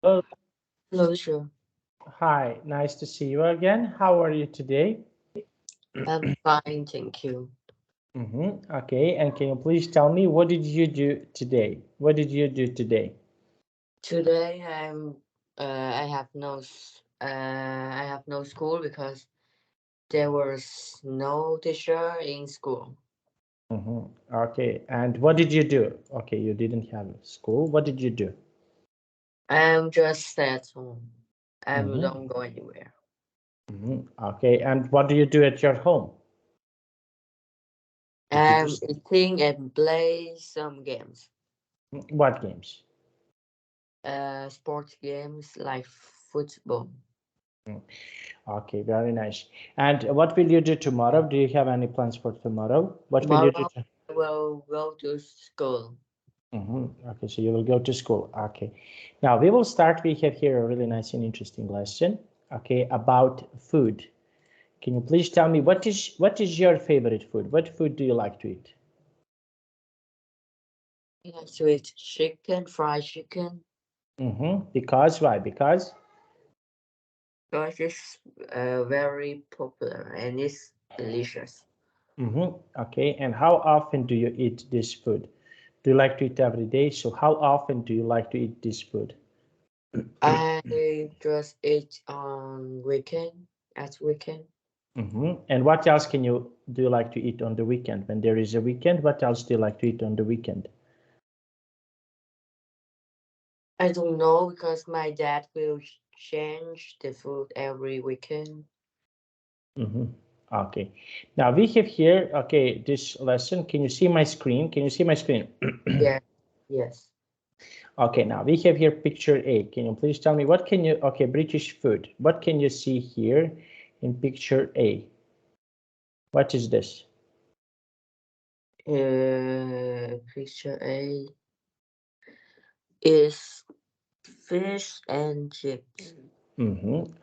Oh, Hello, sure. hi, nice to see you again. How are you today? I'm fine, thank you. Okay, and can you please tell me what did you do today? What did you do today? Today I have no school because there was no teacher in school. Okay, and what did you do? Okay, you didn't have school. What did you do? I'm just at home. I Mm-hmm. don't go anywhere. Okay, and what do you do at your home? Did you do I'm eating and play some games. what games? Sports games like football. Mm, Okay, very nice. And what will you do tomorrow? Do you have any plans for tomorrow? What will you do? Tomorrow I will go to school. Okay, so you will go to school. Okay. Now we will start. We have here a really nice and interesting lesson. Okay, about food. Can you please tell me what is your favorite food? What food do you like to eat? I like to eat chicken, fried chicken. Because why? Because Because it's very popular and it's delicious. okay. And how often do you eat this food? Do you like to eat every day? So how often do you like to eat this food? I just eat on weekend at weekend. And what else can you do you like to eat on the weekend? When there is a weekend, what else do you like to eat on the weekend? I don't know because my dad will change the food every weekend. Mm-hmm. Okay. Now we have here, okay, this lesson. Can you see my screen? Can you see my screen? Yeah, yes. Okay, now we have here picture A. Can you please tell me what can you, okay, British food. What can you see here in picture A? What is this? Picture A is fish and chips.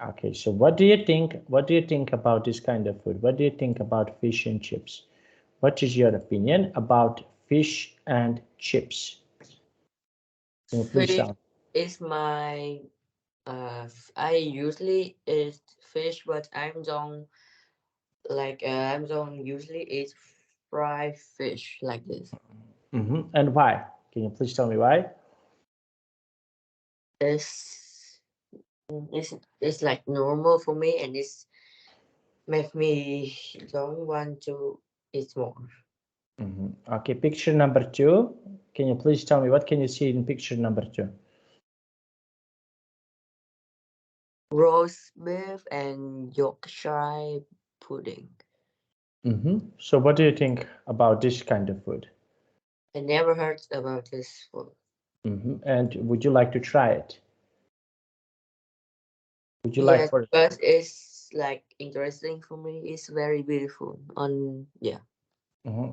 Okay, so what do you think? What do you think about this kind of food? What do you think about fish and chips? What is your opinion about fish and chips? Can you please Fish tell? is my I usually eat fish, but I don't usually eat fried fish like this. And why? Can you please tell me why? It's it's like normal for me, and it's make me don't want to eat more. Okay, picture number two. Can you please tell me what can you see in picture number two? Roast beef and Yorkshire pudding. So what do you think about this kind of food? I never heard about this food. And would you like to try it? Would you like Yes, for but it's like interesting for me. It's very beautiful. On yeah.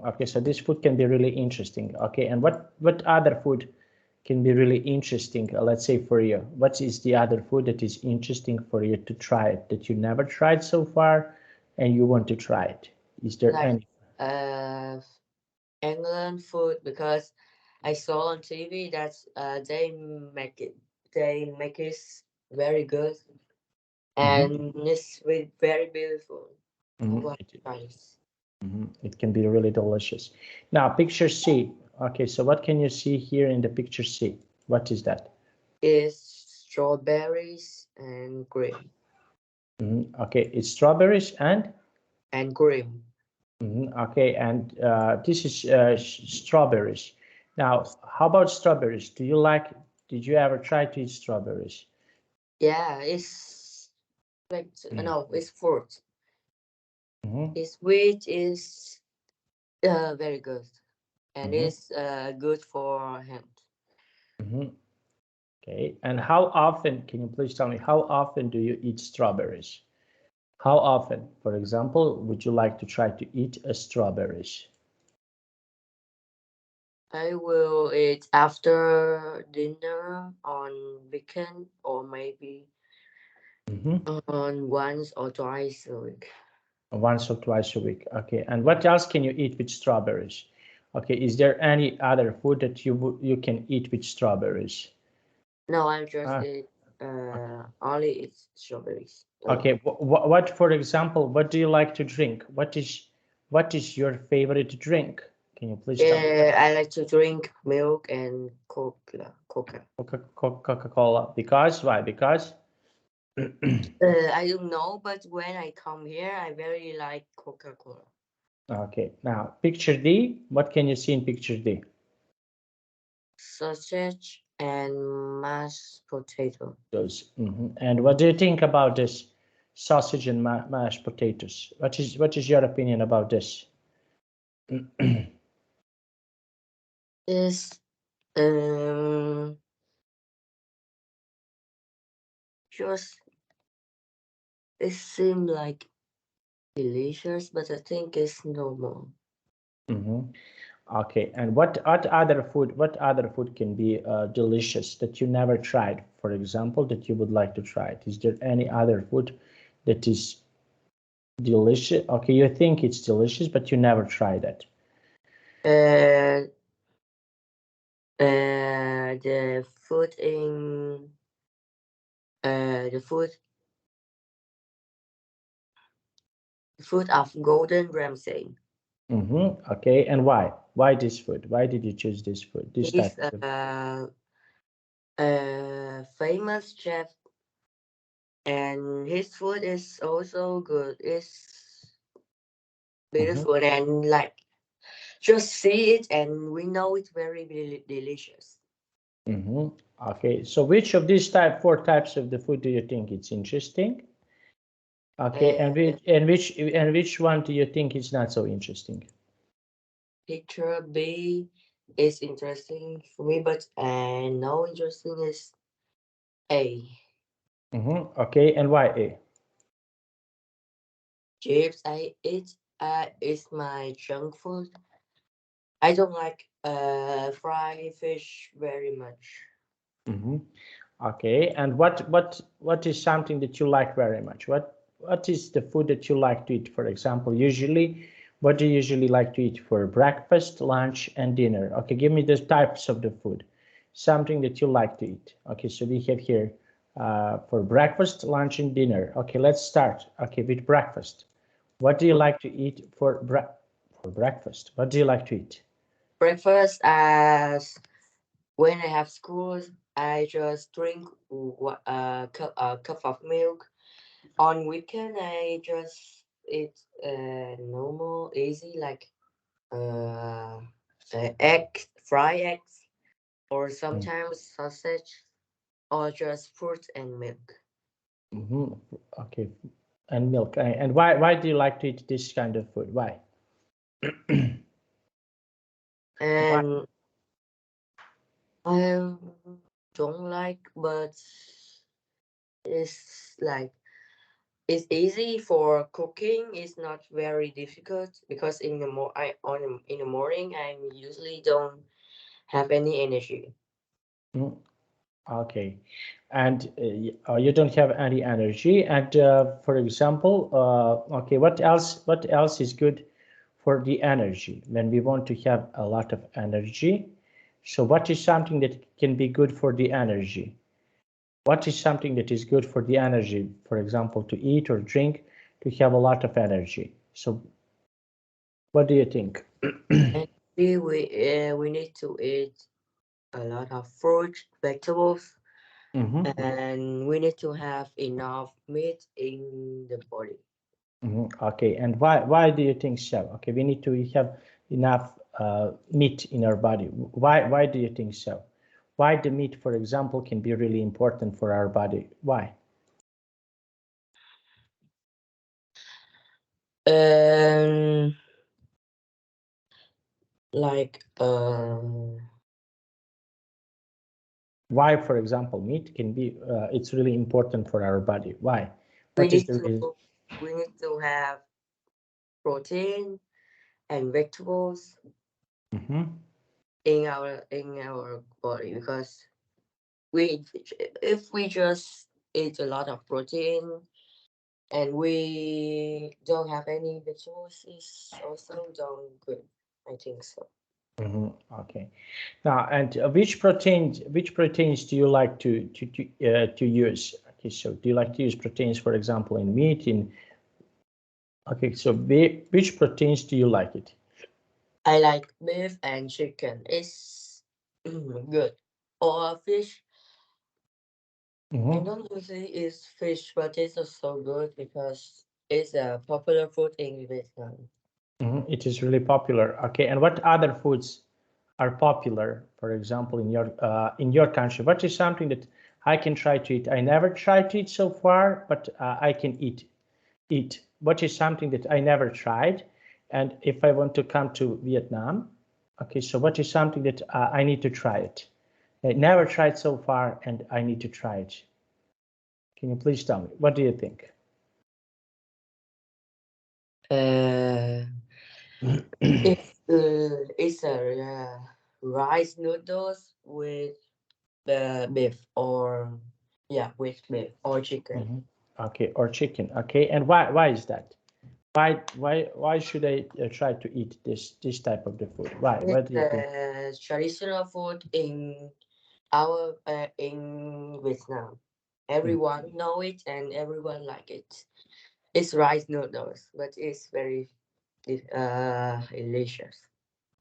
Okay, so this food can be really interesting. Okay, and what other food can be really interesting? Let's say for you, what is the other food that is interesting for you to try it that you never tried so far, and you want to try it? Is there Like any? uh England food because I saw on TV that they make it very good Mhm, and it's very beautiful. I mhm. want to try this. It can be really delicious. Now, picture C. Okay, so what can you see here in the picture C? What is that? It's strawberries and cream Okay, it's strawberries and and cream. okay, and this is strawberries. Now, how about strawberries? Do you like? Did you ever try to eat strawberries? Yeah, it's like no, it's fruit. Mhm, It's sweet. Is very good and mhm, it's good for health. mhm. Okay, and how often? Can you please tell me how often do you eat strawberries? How often, for example, would you like to try to eat a strawberries? I will eat after dinner on weekend or maybe Mhm. on once or twice a week. Once or twice a week. Okay. And what else can you eat with strawberries? Okay. Is there any other food that you can eat with strawberries? No, I just Ah, eat only eat strawberries alone. okay. What, for example, what do you like to drink? What is your favorite drink? Can you please tell me? I like to drink milk and Coca. Coca-Cola. Because why? Because I don't know, but when I come here, I very like Coca-Cola. okay. Now, picture D. What can you see in picture D? Sausage and mashed potato. Those. And what do you think about this sausage and mashed potatoes? What is your opinion about this? This um just it seemed like delicious, but I think it's normal. Mhm. Okay, and what other food can be delicious that you never tried, for example, that you would like to try it? Is there any other food that is delicious? Okay, you think it's delicious, but you never tried it. Uh, the food in the food of Golden Ramsay. Okay, and why? Why this food? Why did you choose this food, this type He's of food? a famous chef, and his food is also good. It's Mhm. beautiful and like just see it, and we know it's very delicious. Okay, so which of these four types of the food do you think it's interesting? Okay, and And which one do you think is not so interesting? picture B is interesting for me, but no interesting is A. Okay, and why A? Chips I eat is my junk food. I don't like fried fish very much. hmm Okay, and what is something that you like very much? What is the food that you like to eat? For example, usually, what do you usually like to eat for breakfast, lunch, and dinner? Okay, give me the types of the food. Something that you like to eat. Okay, so we have here for breakfast, lunch, and dinner. Okay, let's start. Okay, with breakfast. What do you like to eat for breakfast? What do you like to eat? Breakfast as when I have school, I just drink a cup of milk. On weekend, I just eat normal, easy like uh, fried eggs, or sometimes sausage, or just fruit and milk. Mm-hmm. Okay, and milk. And why do you like to eat this kind of food? Why? Why? And I don't like, but it's like it's easy for cooking. It's not very difficult because in the morning I usually don't have any energy. Mm, okay, and you don't have any energy. And for example, okay, What else is good for the energy when we want to have a lot of energy? So, what is something that can be good for the energy? What is something that is good for the energy? For example, to eat or drink to have a lot of energy. So, what do you think? And we need to eat a lot of fruit, vegetables, Mhm, and we need to have enough meat in the body. Okay, and why do you think so? Okay, we need to have enough meat in our body. Why do you think so? Why the meat, for example, can be really important for our body? Why? And like Why, for example, meat can be it's really important for our body. Why? we What is need the to reason? we need to have protein and vegetables Mhm. in our body because we if we just eat a lot of protein and we don't have any vegetables, it's also don't good. I think so. Okay. Now, and which proteins do you like to use? Okay, so do you like to use proteins, for example, in meat? Okay, so which proteins do you like it? I like beef and chicken. It's good. Or fish. I don't usually eat fish, but it's also good because it's a popular food in Vietnam. It is really popular. Okay, and what other foods are popular, for example, in your country? What is something that I can try to eat? I never tried to eat so far, but I can eat. What is something that I never tried? And if I want to come to Vietnam, okay, so what is something that I need to try it? I never tried so far, and I need to try it. Can you please tell me? What do you think? Uh, it's a rice noodles with the beef or with beef or chicken. Okay, or chicken. Okay, and why is that? Why should I try to eat this type of the food? Why? It's What do you think? traditional food in our in Vietnam. Everyone know it and everyone like it. It's rice noodles, but it's very delicious.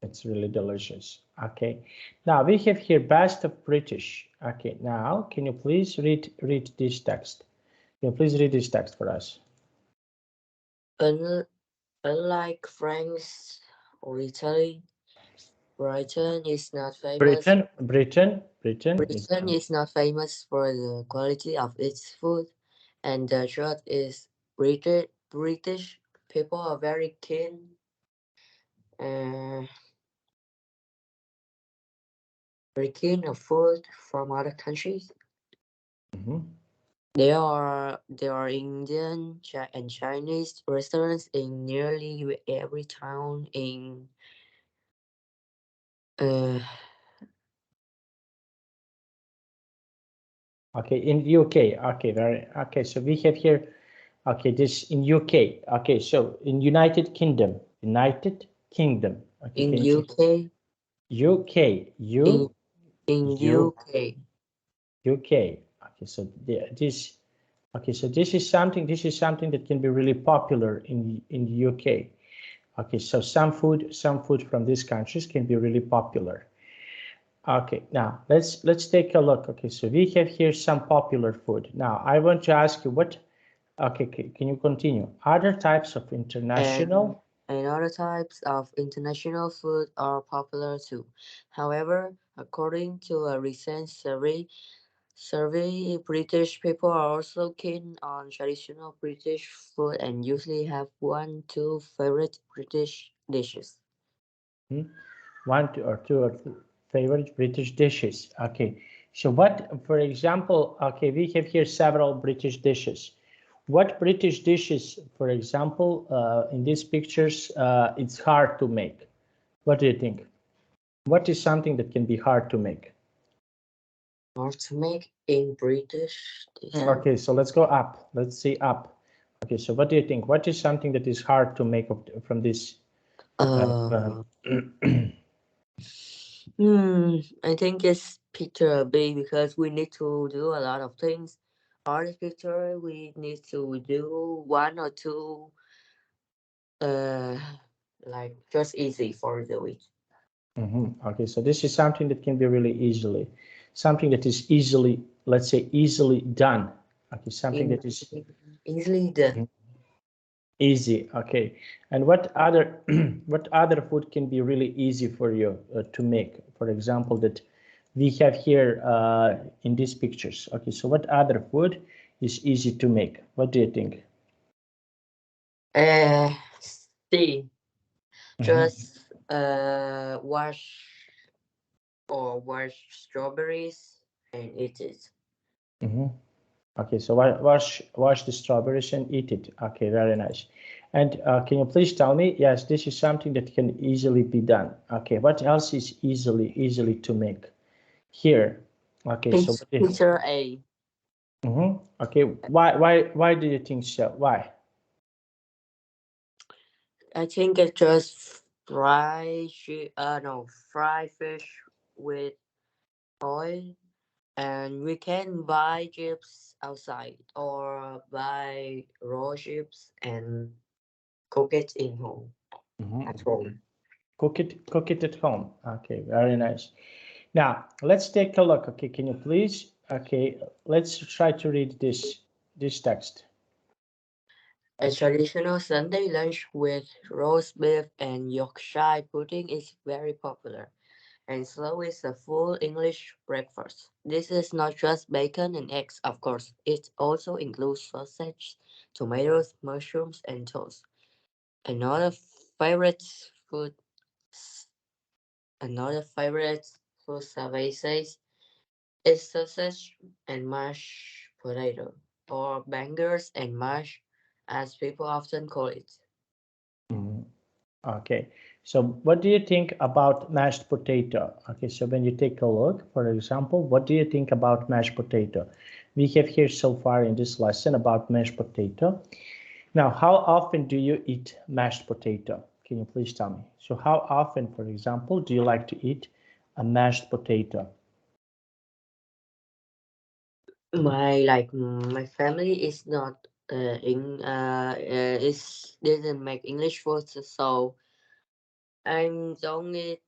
It's really delicious. Okay. Now we have here best of British. Okay. Now can you please read this text? Can you please read this text for us? Un- Unlike France or Italy, Britain is not famous. Britain is Britain is not famous for the quality of its food, and the truth is, British people are uh, very keen of food from other countries. Mhm. There are Indian and Chinese restaurants in nearly every town in uh, Okay, in UK. Okay, very okay. So we have here. Okay, this in UK. Okay, so in United Kingdom. United Kingdom. Okay, in can you please? UK UK. in U in U UK. UK. Okay, so this. Okay, so this is something. This is something that can be really popular in the UK. Okay, so some food from these countries can be really popular. Okay, now let's take a look. Okay, so we have here some popular food. Now I want to ask you what. Okay, can you continue? Other types of and international. and other types of international food are popular too. However, according to a recent survey, British people are also keen on traditional British food and usually have two favorite British dishes. Hmm? One or two favorite British dishes. Okay, so what, for example, okay, we have here several British dishes. What British dishes, for example, in these pictures, it's hard to make? What do you think? What is something that can be hard to make? Hard to make in British dishes. Okay, so let's go up. Let's see up. Okay, so what do you think? What is something that is hard to make from this? Uh, Uh, I think it's picture B because we need to do a lot of things. Art picture, we need to do one or two, uh, like just easy for the week. Okay, so this is something that can be really something that is easily, let's say, easily done. Okay, something In that is easily done. easy. Okay, and what other what other food can be really easy for you to make? For example, that we have here in these pictures. Okay, so what other food is easy to make? What do you think? Uh, C. Mhm. Just wash strawberries and eat it. Mhm. Okay, so wash the strawberries and eat it. Okay, very nice. And can you please tell me? Yes, this is something that can easily be done. Okay, what else is easily to make here? Okay, so It's picture A. okay, why do you think so? Why? I think it just fried fried fish with oil, and we can buy chips outside or buy raw chips and cook it in home at home. Cook it at home. Okay, very nice. Now let's take a look. Okay, can you please? Okay, let's try to read this text. A traditional Sunday lunch with roast beef and Yorkshire pudding is very popular, and so is a full English breakfast. This is not just bacon and eggs, of course. It also includes sausage, tomatoes, mushrooms, and toast. Another favorite food, another favorite food services is sausage and mashed potato, or bangers and mash, as people often call it. Mhm. Okay, so what do you think about mashed potato? Okay, so when you take a look, for example, what do you think about mashed potato? We have here so far in this lesson about mashed potato. Now, how often do you eat mashed potato? Can you please tell me? So how often, for example, do you like to eat a mashed potato? My family is not in is didn't make English food, so I don't eat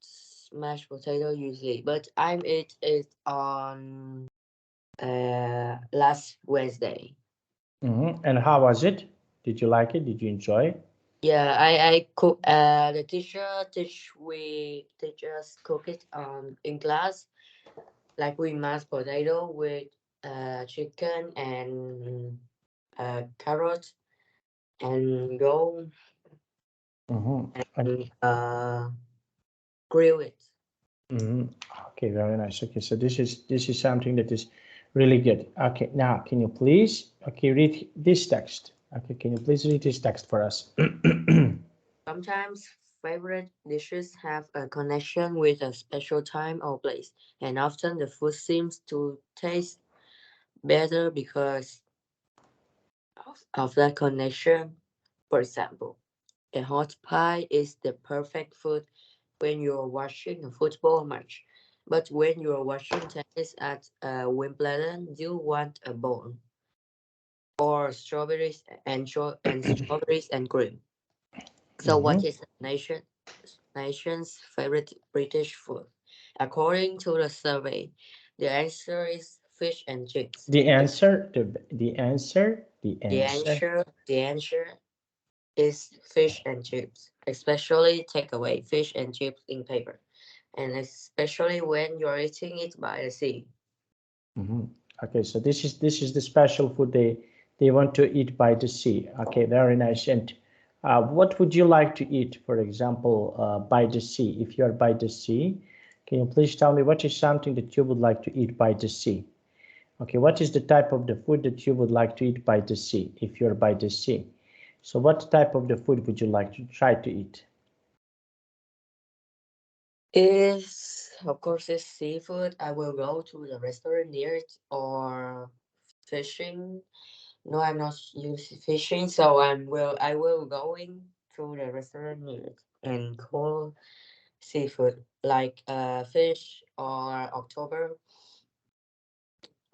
mashed potato usually, but I eat it on last Wednesday. And how was it? Did you like it? Did you enjoy it? Yeah, I cook. The teach us cook it in class. Like we mash potato with chicken and carrot and go Mm-hmm. and grill it. Mm-hmm. Okay, very nice. Okay, so this is something that is really good. Okay, now can you please read this text? Okay, can you please read this text for us? Sometimes favorite dishes have a connection with a special time or place, and often the food seems to taste better because of that connection. For example, a hot pie is the perfect food when you're watching a football match. But when you're watching tennis at Wimbledon, you want a bowl or strawberries and cream. So, what Mm-hmm. is the nation's favorite British food? According to the survey, the answer is fish and chips. The answer, the answer. The answer is fish and chips, especially takeaway fish and chips in paper, and especially when you're eating it by the sea. Mm-hmm. Okay, so this is the special food they want to eat by the sea. Okay, very nice. And what would you like to eat, for example, by the sea? If you are by the sea, can you please tell me what is something that you would like to eat by the sea? Okay, what is the type of the food that you would like to eat by the sea if you're by the sea? So what type of the food would you like to try to eat? Is of course is seafood. I will go to the restaurant near it or fishing. No, I'm not used fishing, so I will going to the restaurant near it and call seafood like fish or october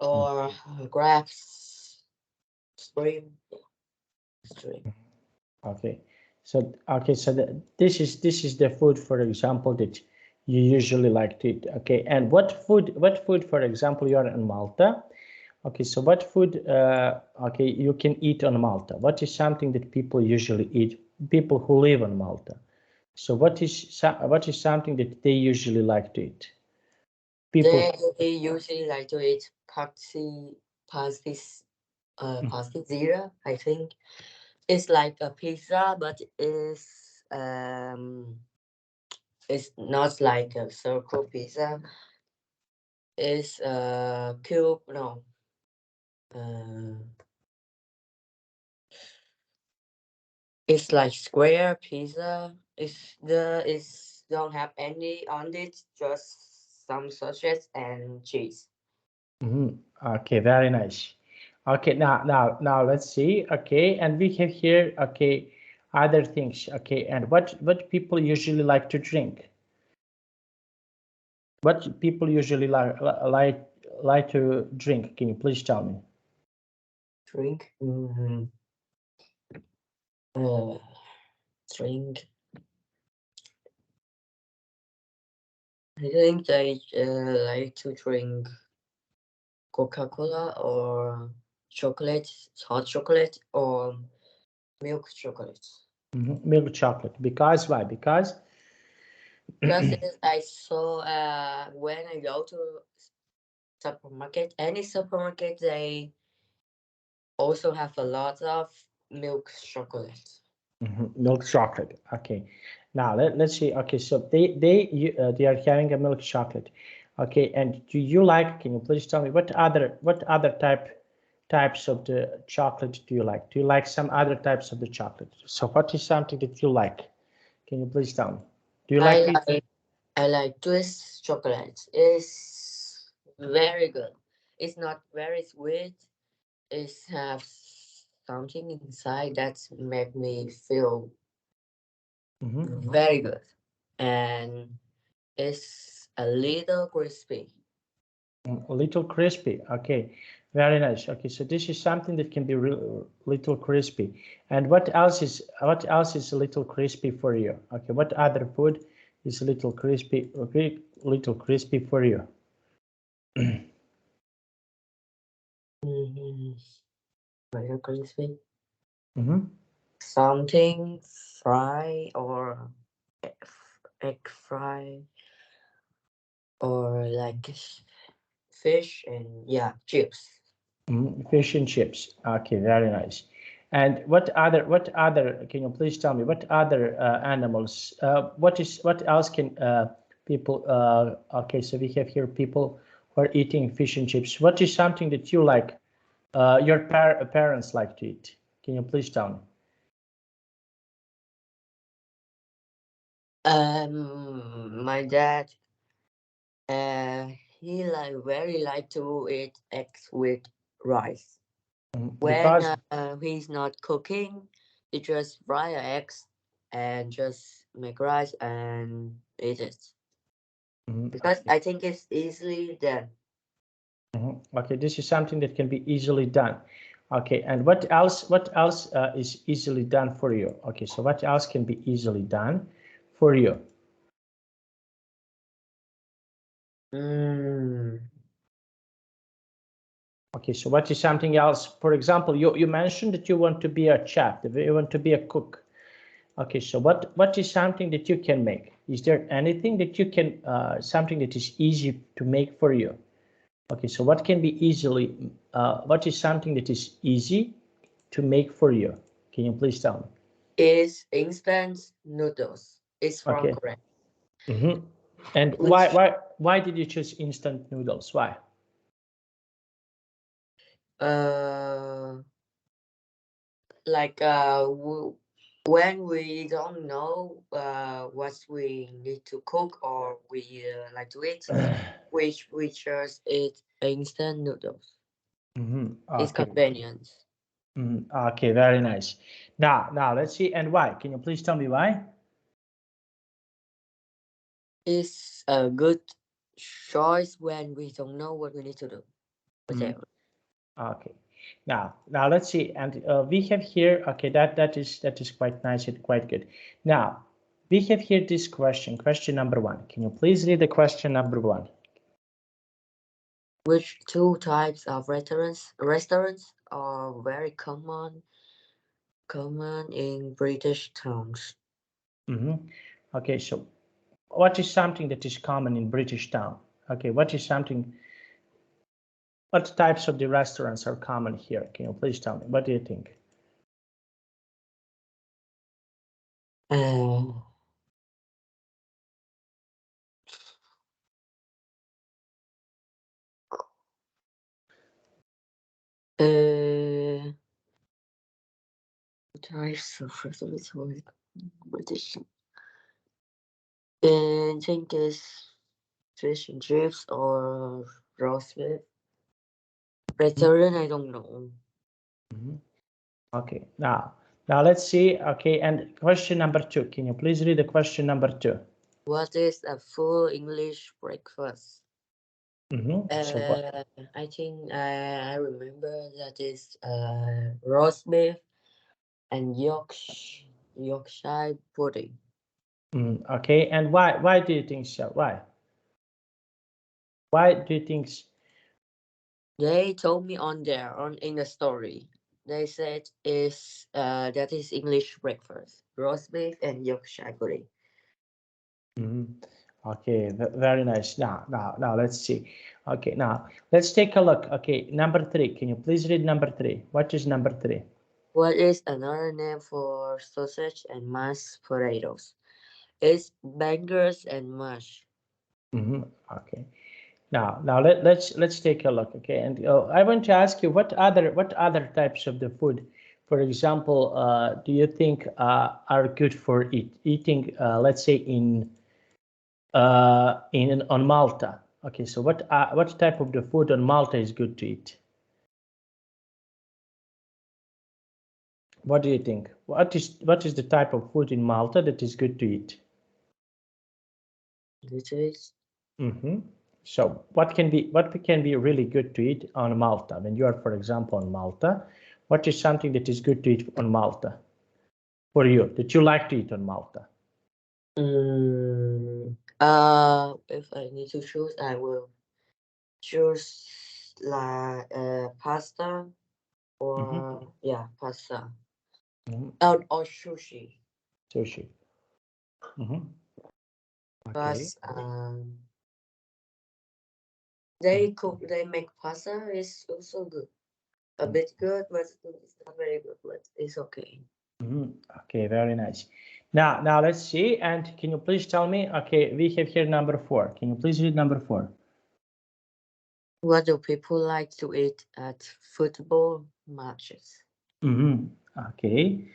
Mm. or crabs, shrimp, shrimp. Okay, so this is the food, for example, that you usually like to eat. Okay, and what food, for example, you are in Malta. Okay, so what food you can eat on Malta? What is something that people usually eat? People who live on Malta. So what is something that they usually like to eat? People. They usually like to eat pastis, pastizira, I think. It's like a pizza, but it's not like a circle pizza. It's a cube. No, uh, it's like square pizza. It's don't have any on it, just some sausages and cheese. Mhm. Okay, very nice. Okay, now let's see. Okay, and we have here. Okay, other things. Okay, and what people usually like to drink? What people usually like to drink? Can you please tell me? Drink. Drink. I think they like to drink Coca-Cola or chocolate, hot chocolate or milk chocolate. Milk chocolate. Because why? Because Because I saw when I go to supermarket, any supermarket, they also have a lot of milk chocolate. Milk chocolate. Okay, now let's see. Okay, so they are having a milk chocolate. Okay, and do you like? Can you please tell me what other types of the chocolate do you like? Do you like some other types of the chocolate? So what is something that you like? Can you please tell me? Do you like it? I like twist chocolate. It's very good. It's not very sweet. It has something inside that make me feel very good, and it's a little crispy. A little crispy. Okay, very nice. Okay, so this is something that can be little crispy. And what else is a little crispy for you? Okay, what other food is a little crispy? Okay, little crispy for you. Very crispy. Mm-hmm. Something fry or egg fry or like fish and yeah, chips. Fish and chips. Okay, very nice. And what other? Can you please tell me what other animals? What else can people? Okay, so we have here people who are eating fish and chips. What is something that you like? Your parents like to eat. Can you please tell me? My dad, he very like to eat eggs with rice. When Because he's not cooking, he just fry eggs and just make rice and eat it. Because okay. I think it's easily done. Okay, this is something that can be easily done. Okay, and what else? What else is easily done for you? Okay, so what else can be easily done for you? Mm. Okay, so what is something else? For example, you mentioned that you want to be a chef, that you want to be a cook. Okay, so what is something that you can make? Is there anything that you can something that is easy to make for you? Okay, so what can be easily what is something that is easy to make for you? Can you please tell me? Is instant noodles. It's from Okay. Korea. And why Which why did you choose instant noodles? Why? uh like when we don't know what we need to cook or we like to eat, which we just eat instant noodles. It's Okay. convenient. Okay, very nice. Now let's see. And why? Can you please tell me why? It's a good choice when we don't know what we need to do. Whatever. Okay. Now let's see. And we have here. Okay, that is quite nice and quite good. Now we have here this question. Question number one. Can you please read the question number one? Which two types of restaurants are very common in British towns? Okay, so what is something that is common in British town? Okay, what is something? What types of the restaurants are common here? Can you please tell me? What do you think? Uh, uh, types of restaurants are British. I think it's fish and chips or roast beef. Restaurant, I don't know. Okay, now Now let's see. Okay, and question number 2. Can you please read the question number 2? What is a full English breakfast? So what? I think I remember that is roast beef and Yorkshire pudding. Okay, and why do you think so? Why do you think? They told me on there on in the story. They said is that is English breakfast, roast beef and Yorkshire pudding. Okay, very nice. Now let's see. Okay, now let's take a look. Okay, number 3. Can you please read number 3? What is number 3? What is another name for sausage and mashed potatoes? It's bangers and mash. Okay. Now let's take a look. Okay, and I want to ask you what other types of the food, for example, do you think are good for eating? Let's say in on Malta. Okay, so what type of the food on Malta is good to eat? What do you think? What is the type of food in Malta that is good to eat? Which is So what can be really good to eat on Malta when you are, for example, on Malta? What is something that is good to eat on Malta for you that you like to eat on Malta? if I need to choose, I will choose like pasta or pasta. Or sushi. Sushi. Okay. Because they make pasta is also good. A bit good, but it's not very good, but it's okay. Okay, very nice. Now let's see. And can you please tell me? Okay, we have here number 4. Can you please read number 4? What do people like to eat at football matches? Okay,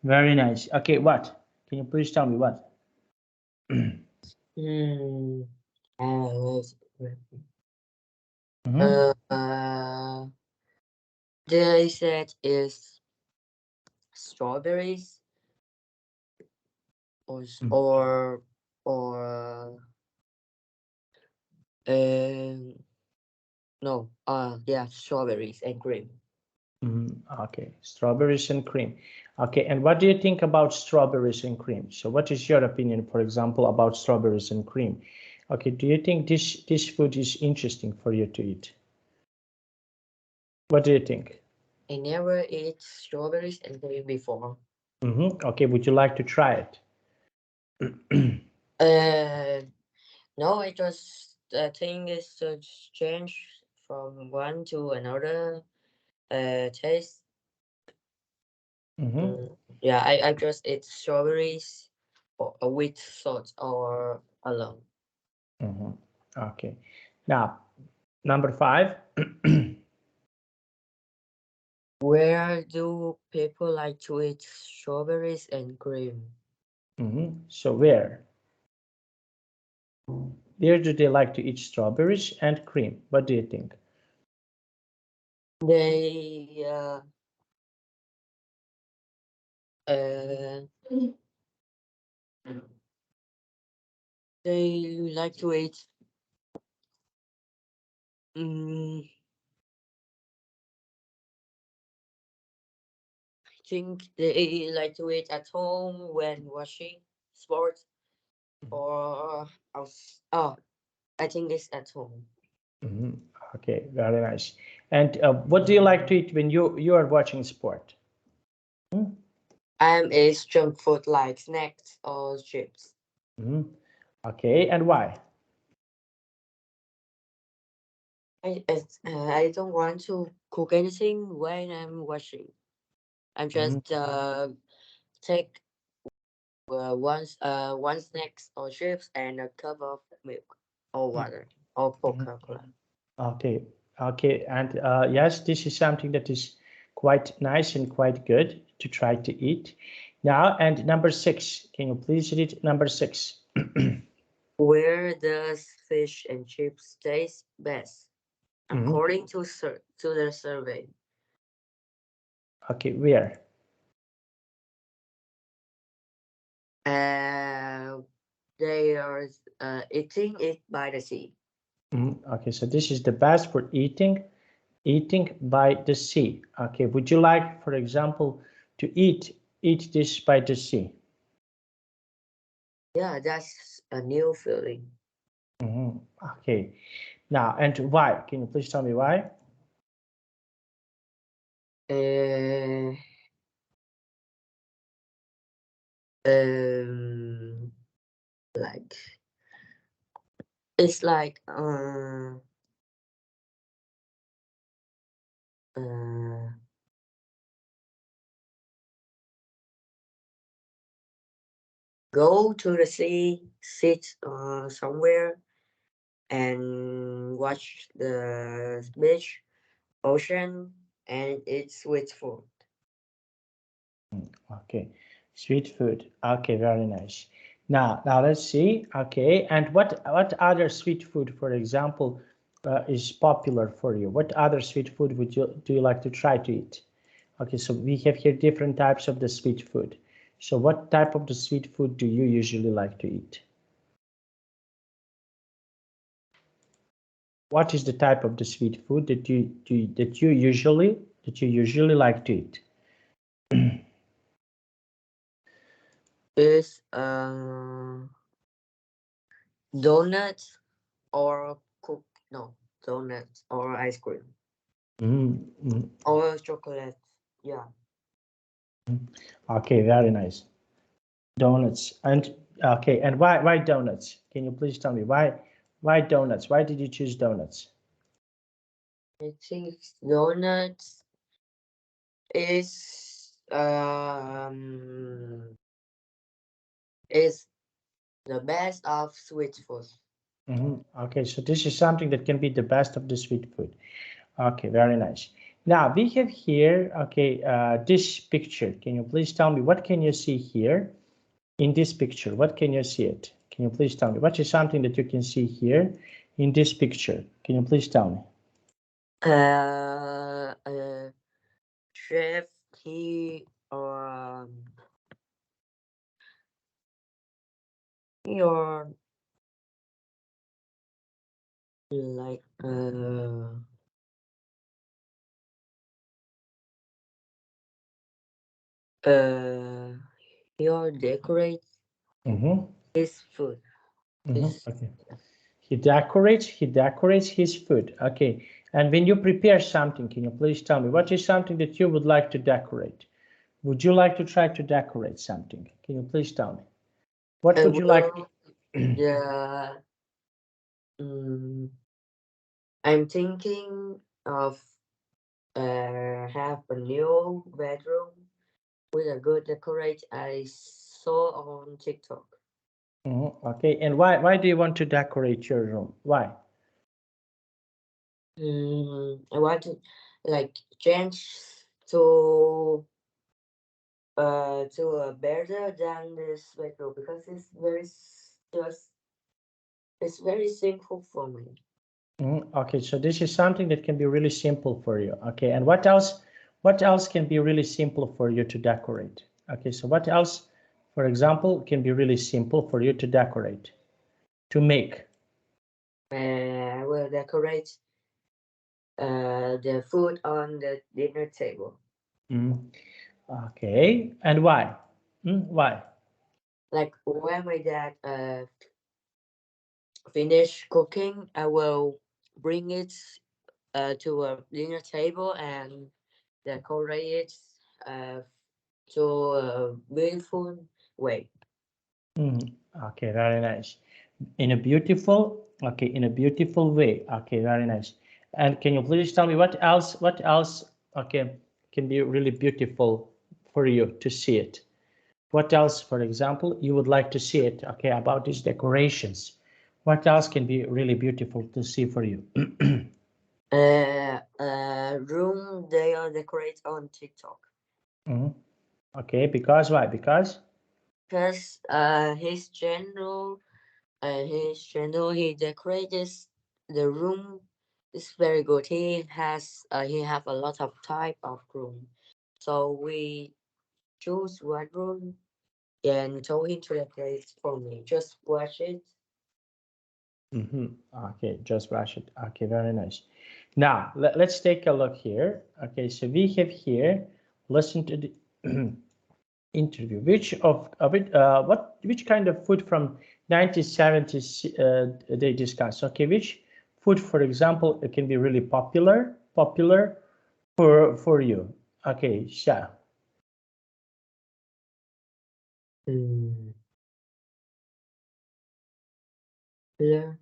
very nice. Okay, what? Can you please tell me what? Hmm. Wait. They said is strawberries or or or no strawberries and cream. Okay, strawberries and cream. Okay, and what do you think about strawberries and cream? So what is your opinion, for example, about strawberries and cream? Okay, do you think this food is interesting for you to eat? What do you think? I never ate strawberries and cream before. Okay, would you like to try it? No, I just think it's to change from one to another taste. Yeah, I just eat strawberries or with salt or alone. Okay, now number 5. Where do people like to eat strawberries and cream? So where do they like to eat strawberries and cream? What do you think? They uh, they like to eat. I think they like to eat at home when watching sports or else. Oh, I think it's at home. Okay, very nice. And what do you like to eat when you are watching sport? It's junk food like snacks or chips. Okay, and why? I don't want to cook anything when I'm watching. I'm just take one snacks or chips and a cup of milk or water or Coca-Cola. Okay, and yes, this is something that is quite nice and quite good to try to eat. Now, and number 6, can you please read number 6? Where does fish and chips taste best? According to the survey. Okay, where? and they are eating it by the sea. Okay, so this is the best for eating by the sea. Okay, would you like, for example, to eat this by the sea? Yeah, that's a new feeling. Okay, now, and why? Can you please tell me why? Uh, um, like it's like uh, go to the sea, sit somewhere, and watch the beach, ocean, and eat sweet food. Okay, sweet food. Okay, very nice. Now let's see. Okay, and what other sweet food, for example, is popular for you? What other sweet food would you do you like to try to eat? Okay, so we have here different types of the sweet food. So what type of the sweet food do you usually like to eat? What is the type of the sweet food that you usually like to eat? Is donuts or cook no donuts or ice cream Mm-hmm. or chocolate. Yeah. Okay, very nice. Donuts. And okay, and why donuts? Can you please tell me why donuts? Why did you choose donuts? I think donuts is the best of sweet food. Okay, so this is something that can be the best of the sweet food. Okay, very nice. Now we have here, okay, this picture. Can you please tell me what can you see here in this picture? What can you see it? Can you please tell me what is something that you can see here in this picture? Can you please tell me? Uh, uh chef he or like uh he decorate Mm-hmm. his food. His Okay. He decorates his food. Okay. And when you prepare something, can you please tell me what is something that you would like to decorate? Would you like to try to decorate something? Can you please tell me? What would you like? well the mm, I'm thinking of have a new bedroom with a good decorate I saw on TikTok. Okay. And why do you want to decorate your room? Why? I want to like change to better than this bedroom because just it's very simple for me. Okay. So this is something that can be really simple for you. Okay. And what else? What else can be really simple for you to decorate? Okay. So what else, for example, can be really simple for you to decorate, to make? I will decorate the food on the dinner table. Mm, okay, and why? Why? Like when my dad finish cooking, I will bring it to a dinner table and decorate it uh, to a beautiful way. Mm, okay, very nice. In a beautiful way. Okay, very nice. And can you please tell me what else? What else? Okay, can be really beautiful for you to see it. What else, for example, you would like to see it? Okay, about these decorations. What else can be really beautiful to see for you? Room they are decorate on TikTok Mhm. Okay, because why? Because. because his channel he decorates the room is very good. He have a lot of type of room, so we choose what room and told him to play for me. Just watch it. Okay, just brush it. Okay, very nice. Now let's take a look here. Okay, so we have here, listen to the interview. Which of it, which kind of food from 1970s they discuss? Okay, which food, for example, it can be really popular for you? Okay, Sha. Mm. Yeah.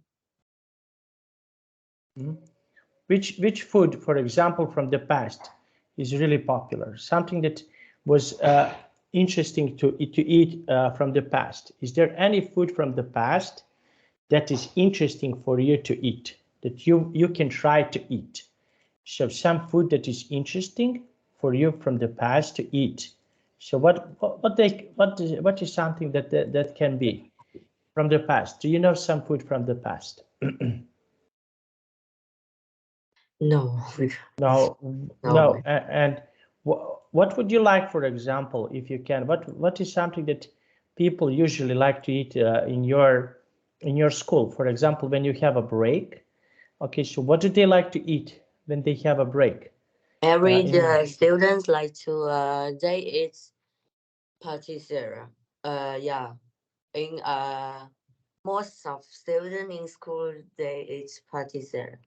Which food, for example, from the past is really popular? Something that was interesting to eat from the past. Is there any food from the past that is interesting for you to eat, that you can try to eat? So some food that is interesting for you from the past to eat. So what is something that can be from the past? Do you know some food from the past? No. No, No. and what would you like, for example, if you can? What is something that people usually like to eat in your school? For example, when you have a break. Okay, so what do they like to eat when they have a break? Every In students like to they eat patisserie. Yeah. In most of students in school they eat patisserie.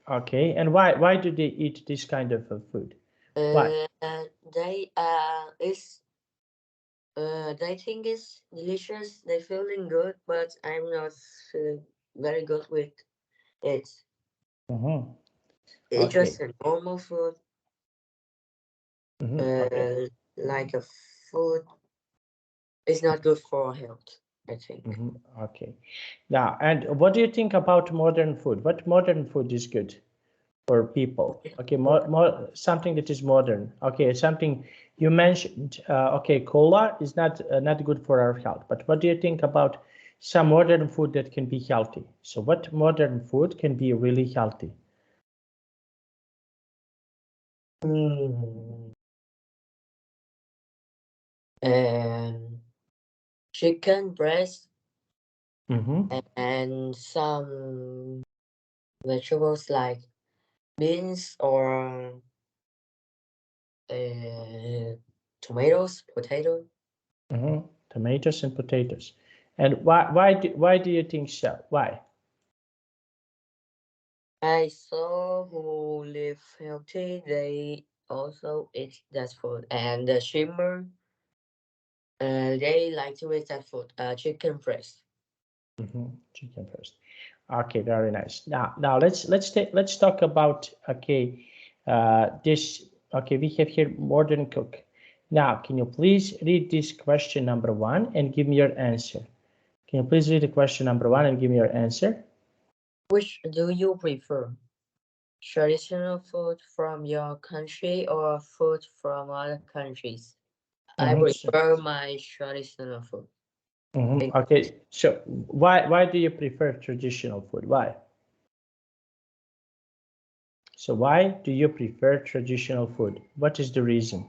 Okay, and why do they eat this kind of food? Why? They it's they think it's delicious. They feeling good, but I'm not feeling very good with it. It's Okay. just a normal food, Okay. like a food. It's not good for health, I think. Okay. Now, and what do you think about modern food? What modern food is good for people? Okay, more something that is modern. Okay, something you mentioned. Okay, cola is not good for our health. But what do you think about some modern food that can be healthy? So, what modern food can be really healthy? Mm. And chicken breast and some vegetables like beans or tomatoes, potato. Tomatoes and potatoes. And why do you think so? Why? I saw who live healthy, they also eat that food. And the shimmer, they like to eat that food, chicken breast. Chicken first. Okay, very nice. Now let's talk about this. Okay, we have here modern cook. Now, can you please read this question number one and give me your answer? Can you please read the question number one and give me your answer? Which do you prefer? Traditional food from your country or food from other countries? I So, prefer my traditional food. okay, so why do you prefer traditional food? Why? So why do you prefer traditional food? What is the reason?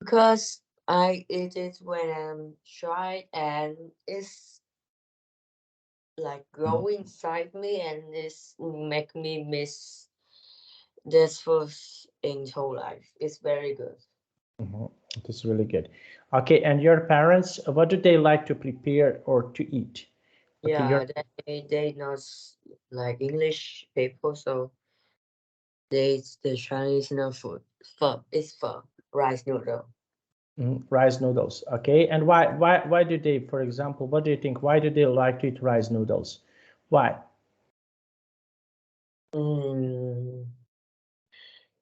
Because I eat it when I'm shy and it's like go inside me and this make me miss this food in whole life. It's very good. That's really good. Okay, and your parents, what do they like to prepare or to eat? Okay, Yeah, they not like English people, so they eat the traditional food. Pho, it's pho, rice noodle. rice noodles. Okay, and why do they, for example, what do you think? Why do they like to eat rice noodles? Why? Mm,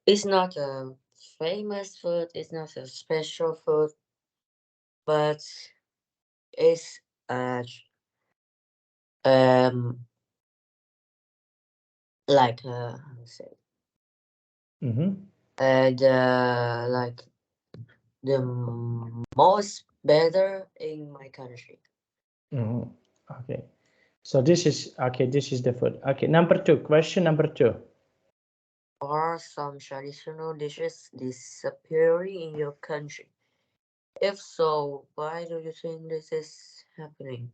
it's not a famous food. It's not a special food, but it's um like how to say the like the most better in my country. Okay, so this is okay. This is the food. Okay, number two. Question number two. Are some traditional dishes disappearing in your country? If so, why do you think this is happening?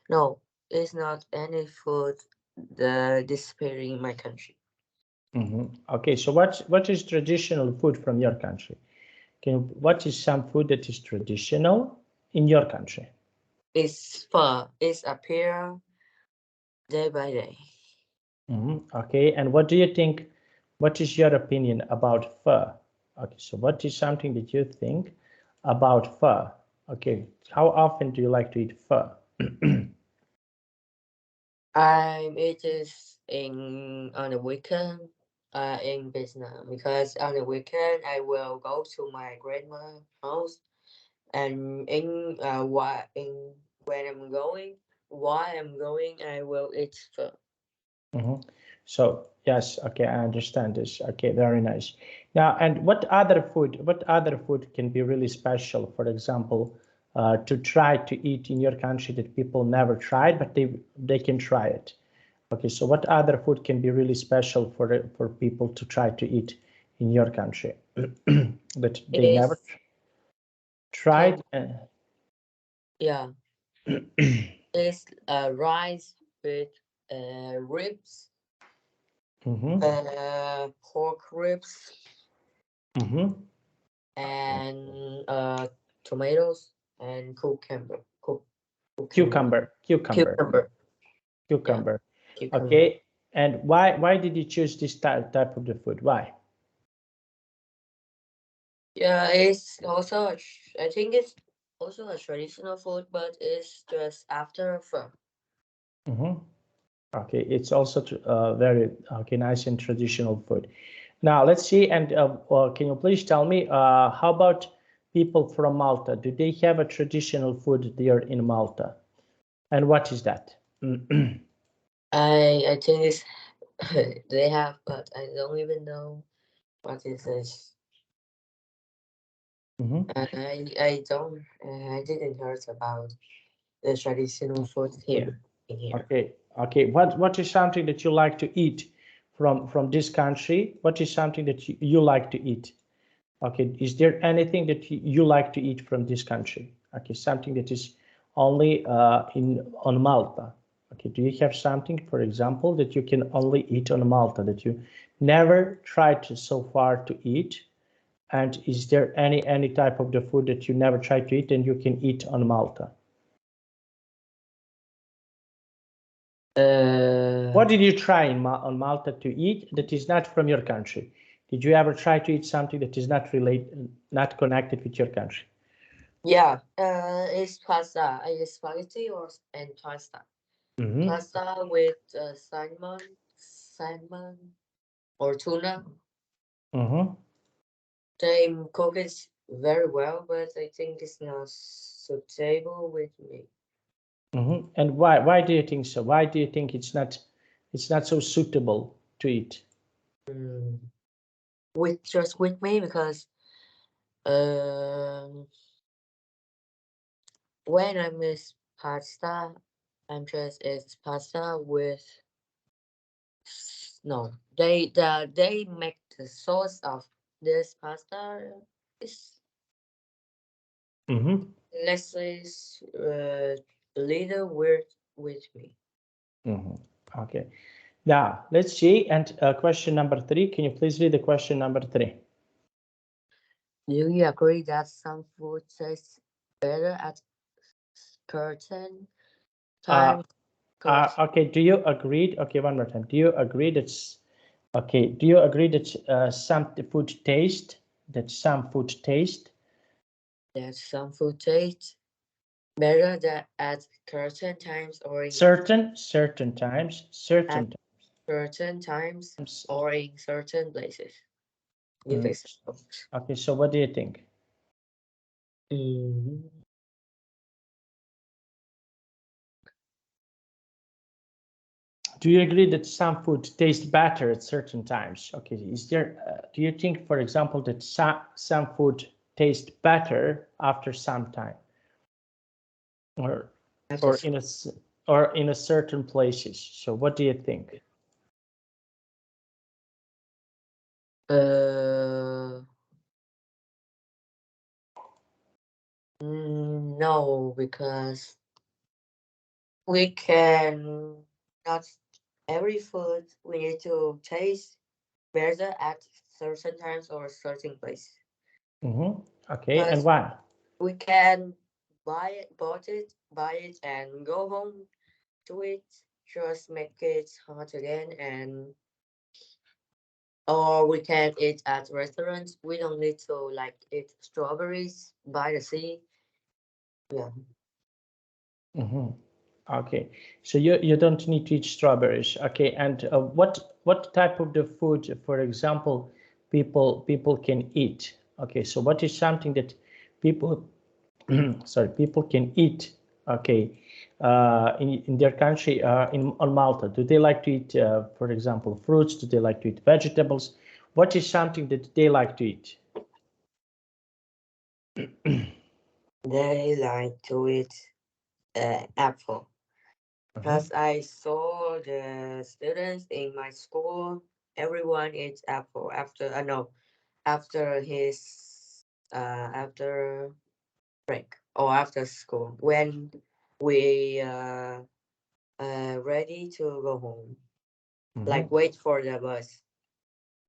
No, it's not any food disappearing in my country. Okay, so what is traditional food from your country? What is some food that is traditional in your country? It's pho. It's appear day by day. Okay, and what do you think? What is your opinion about pho? Okay, so what is something that you think about pho? Okay, how often do you like to eat pho? It is in on the weekend in Vietnam because on the weekend I will go to my grandma's house and when I'm going while I'm going I will eat food. So yes, okay, I understand this. Okay, very nice. Now, and what other food? What other food can be really special? For example, to try to eat in your country that people never tried, but they can try it. Okay, so what other food can be really special for people to try to eat in your country that they never It's tried? can yeah. It's rice with ribs, pork ribs, Mm-hmm. and tomatoes and cucumber. Cucumber, cucumber, Cucumber. Yeah, cucumber. cucumber. Okay, and why did you choose this type of the food? Why? Yeah, it's also I think it's also a traditional food, but it's just after food. Mm-hmm. Okay, it's also very okay, nice and traditional food. Now let's see, and can you please tell me how about people from Malta? Do they have a traditional food there in Malta? And what is that? I think it's they have, but I don't even know what is this. I didn't heard about the traditional food here in here. Okay, okay. What is something that you like to eat from this country? What is something that you like to eat? Okay, is there anything that you like to eat from this country? Okay, something that is only in on Malta. Okay, do you have something, for example, that you can only eat on Malta that you never tried to, so far to eat? And is there any type of the food that you never tried to eat and you can eat on Malta? What did you try on Malta to eat that is not from your country? Did you ever try to eat something that is not connected with your country? Yeah, it's pasta. It's spaghetti and pasta. Mm-hmm. Pasta with salmon or tuna. Mm-hmm. They cook it very well, but I think it's not suitable with me. Mm-hmm. And why do you think so? Why do you think it's not so suitable to eat? Mm. With me because um when I miss pasta, I'm just it's pasta with no. They make the sauce of this pasta is Mm-hmm. let's say a little weird with me. Mm-hmm. Okay. Now let's see. And question number 3. Can you please read the question number 3? Do you agree that some food tastes better at certain Uh, time? Cert- okay. Do you agree? Okay, one more time. Do you agree that's okay? Do you agree that some food taste that some food tastes better than at certain times or in certain times, at certain times times. or in certain places? Give Mm, examples. okay, so what do you think? Mhm. Do you agree that some food tastes better at certain times? Okay, do you think, for example, that some food tastes better after some time, or That or is in a or in a certain places? So what do you think? uh No, because we can not every food we need to taste better at certain times or certain place. Okay, and Because why? we can buy it and go home to it, just make it hot again, and or we can eat at restaurants. We don't need to like eat strawberries by the sea. Yeah. Okay, so you don't need to eat strawberries. Okay, and what type of the food, for example, people can eat? Okay, so what is something that people sorry, people can eat? Okay, in their country, in on Malta, do they like to eat, for example, fruits? Do they like to eat vegetables? What is something that they like to eat? They like to eat apple. Because I saw the students in my school, everyone eats apple after no, after his after break or after school when we ready to go home, like wait for the bus.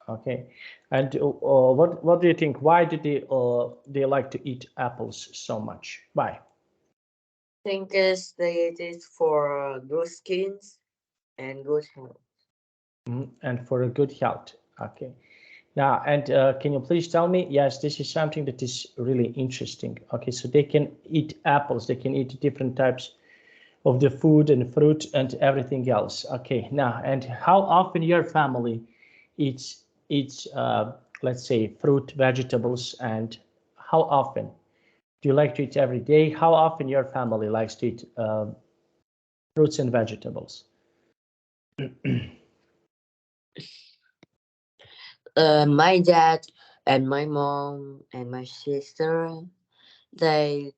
Okay, and what do you think? Why do they like to eat apples so much? Why? Think is they eat it for good skins and good health. And for a good health. Okay. Now, and can you please tell me? Yes, this is something that is really interesting. Okay, so they can eat apples. They can eat different types of the food and fruit and everything else. Okay. Now, and how often your family eats let's say fruit, vegetables, and how often? Do you like to eat every day? How often your family likes to eat fruits and vegetables? My dad and my mom and my sister, they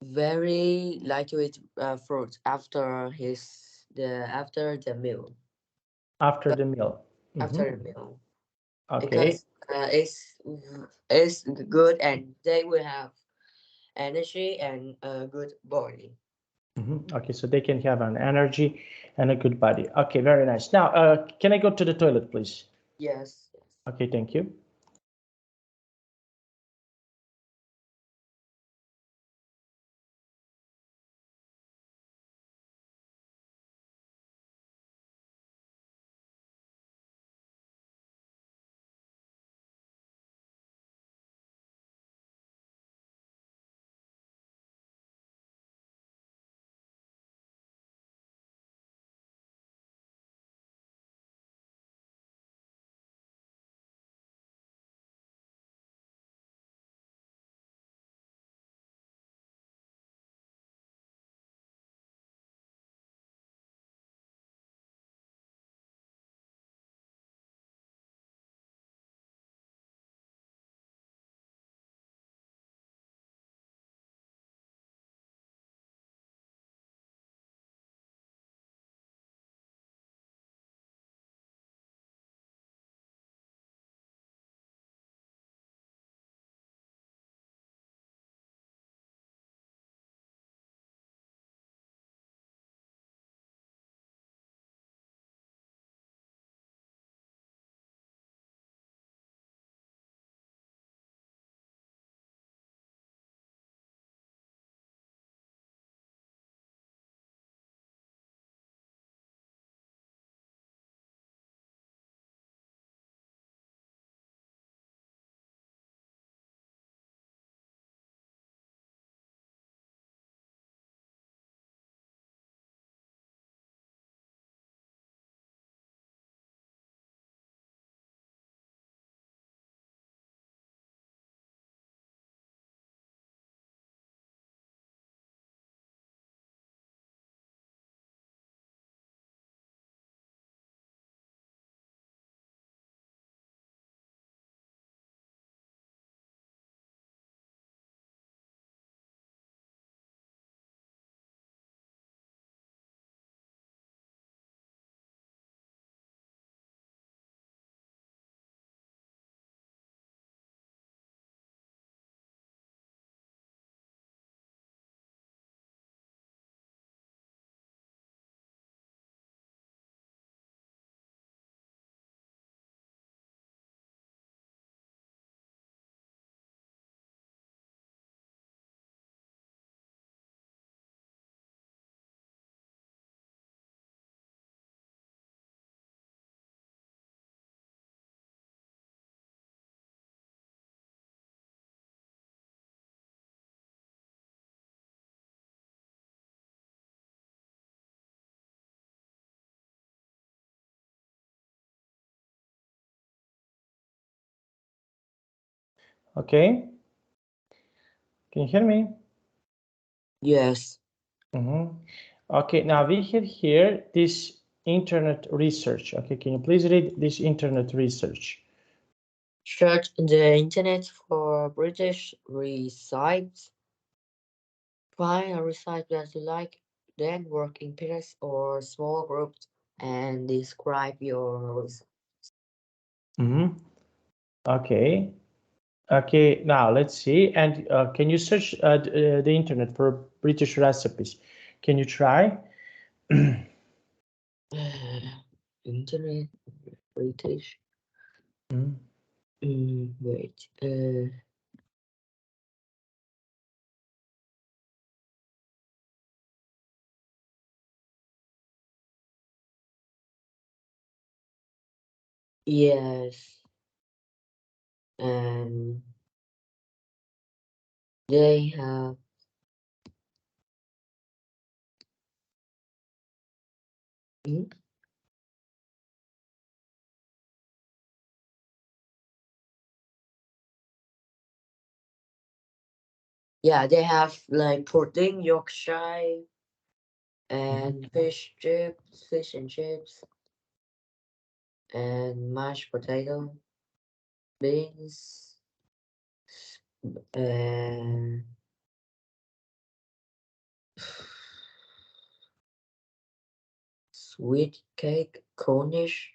very like to eat fruits after the meal. After But the meal? after the meal, Okay. because it's good and they will have energy and a good body. Okay, so they can have an energy and a good body. Okay, very nice. Now, can I go to the toilet, please? Yes. Yes. Okay, thank you. Okay. Can you hear me? Yes. Okay, now we have here this internet research. Okay, can you please read this internet research? Search the internet for British recipes. Find a recipe that you like, then work in pairs or small groups and describe your recipe. Okay. Okay, now let's see. And can you search the internet for British recipes? Can you try? Internet British. Wait. Yes. And they have hmm? Yeah, they have like pudding, Yorkshire, and fish and chips, and mashed potato, beans, and sweet cake, Cornish.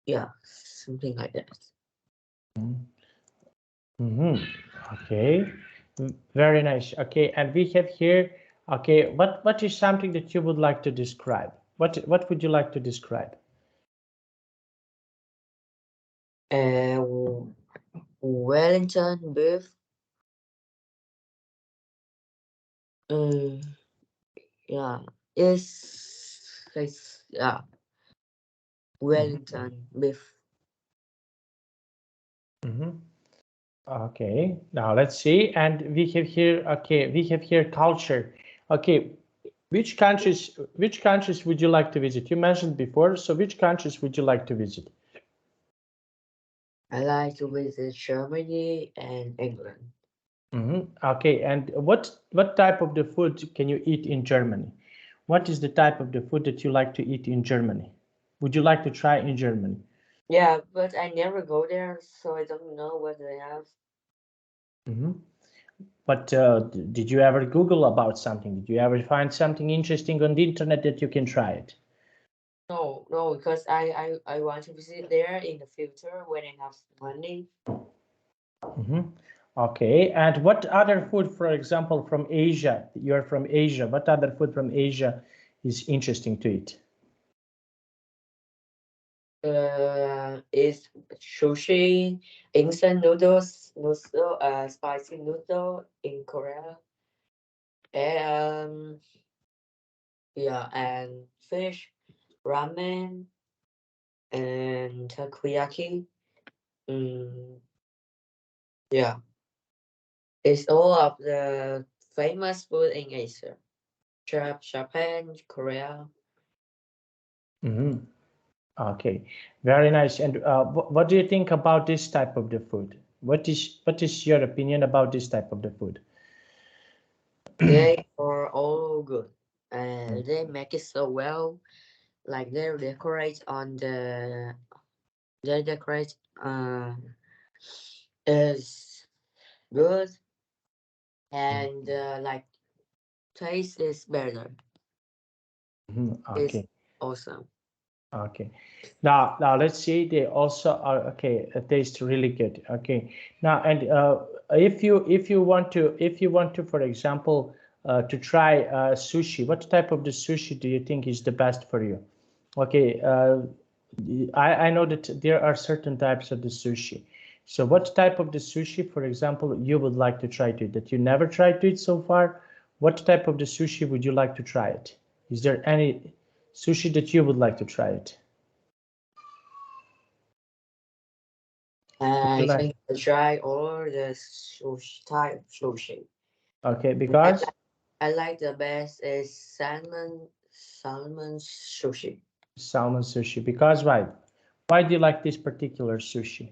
Yeah, something like that. Okay, very nice. Okay, and we have here. Okay, what is something that you would like to describe? What would you like to describe? Wellington beef. Um, yeah, it's yeah, Wellington beef. Okay, now let's see. And we have here. Okay, we have here culture. Okay, which countries would you like to visit? You mentioned before. So which countries would you like to visit? I like to visit Germany and England. Okay, and what type of the food can you eat in Germany? What is the type of the food that you like to eat in Germany? Would you like to try in Germany? Yeah, but I never go there, so I don't know what they have. But did you ever Google about something? Did you ever find something interesting on the internet that you can try it? No, because I want to visit there in the future when I have money. Okay, and what other food, for example, from Asia? You're from Asia. What other food from Asia is interesting to eat? Is sushi, instant spicy noodle in Korea, and yeah, and fish, ramen, and takoyaki. Mm, yeah, it's all of the famous food in Asia. Japan, Korea. Okay, very nice. And what do you think about this type of the food? What is your opinion about this type of the food? They are all good. And they make it so well. Like they decorate is good and like taste is better. It's Okay. awesome. Okay. Now let's see. They also are okay. Taste really good. Okay. Now and if you want to, for example, to try sushi, what type of the sushi do you think is the best for you? Okay. I know that there are certain types of the sushi. So what type of the sushi, for example, you would like to try to eat that you never tried to eat so far? What type of the sushi would you like to try it? Is there any sushi that you would like to try it? Would you I like? think I try all the sushi type sushi. Okay, I because like I like the best is salmon sushi. salmon sushi. Because why? Why do you like this particular sushi?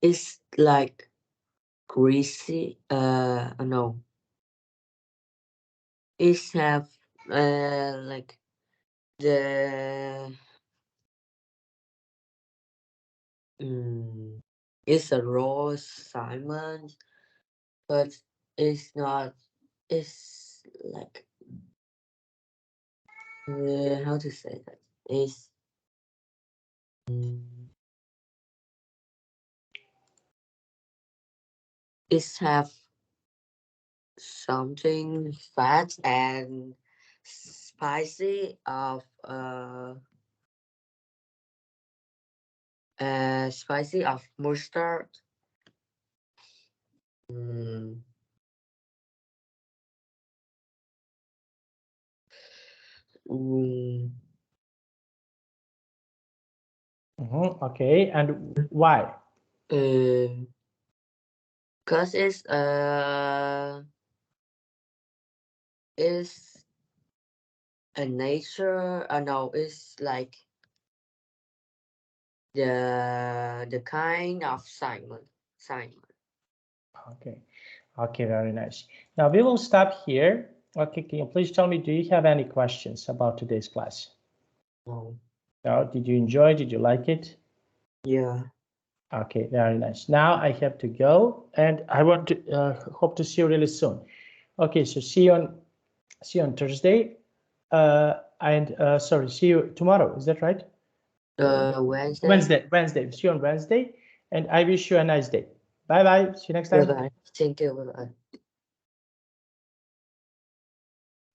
It's like greasy. No, it's have like the it's a raw salmon, but it's not. It's like how to say that? It's have something fat and spicy of spicy of mustard. Mm, mm, Okay, and why? Cause it's a nature. No, it's like the kind of salmon. Salmon. Okay, okay, very nice. Now we will stop here. Okay, can you please tell me, do you have any questions about today's class? No. No, did you enjoy? Did you like it? Yeah. Okay, very nice. Now I have to go, and I want to hope to see you really soon. Okay, so see you on Thursday, and sorry, see you tomorrow. Is that right? Wednesday. Wednesday. See you on Wednesday, and I wish you a nice day. Bye bye. See you next Bye time. bye. Thank you. Bye bye.